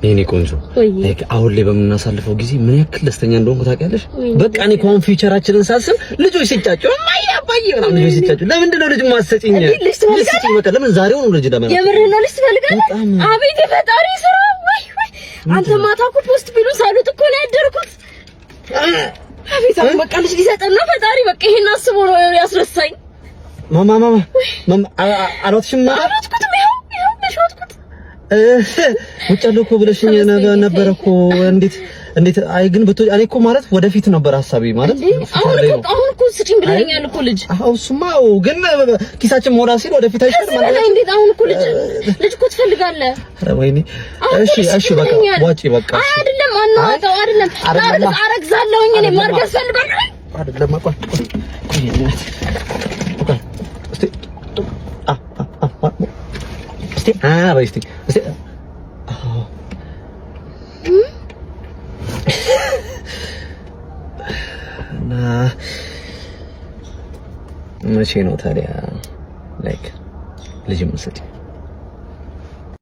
የኔ ቆንጆ አሁን ላይ በምናሳልፈው ጊዜ ምን ያክል ደስተኛ እንደሆንኩ ታውቂያለሽ? በቃ እኔ ኮን ፊውቸራችንን ሳስብ ልጆች ሲጫጩ ማያ ባየ ምናምን ልጆች ሲጫጩ ለምንድን ነው ልጅ ማሰጪኝ? ልጅ ትፈልጋለህ? በቃ ለምን ዛሬው ነው ልጅ ለምን የምርህ ነው ልጅ ትፈልጋለህ? አቤት የፈጣሪ ስራ! ወይ አንተ ማታ እኮ ፖስት ቢሉን ሳሉት እኮ ነው ያደርኩት። አቤት አሁን በቃ ልጅ ሊሰጠን ነው ፈጣሪ። በቃ ይሄን አስቦ ነው ያስረሳኝ። ማማ አልወጥሽም ማለት አልወጥኩትም። ይኸው ለሽወጥኩት ውጭ እኮ ብለሽኝ ነበር እኮ። እንዴት አይ ግን እኔ እኮ ማለት ወደፊት ነበር ሐሳቤ ማለት አሁን እኮ ስጪኝ ብለኛል እኮ ልጅ። አዎ እሱማው ግን ኪሳችን ሞላ ሲል ወደፊት አይሽር ማለት ነው። እንዴት አሁን እኮ ልጅ እኮ ትፈልጋለህ? ኧረ ወይኔ እሺ በቃ ዋጪ በቃ አይደለም አናውጣው አይደለም አረግዛለሁኝ እኔ ማርገዝ ፈልጋለሁ አይደለም አቋ እስቲ መቼ ነው ታዲያ ላይክ ልጅ የምትሰጪው?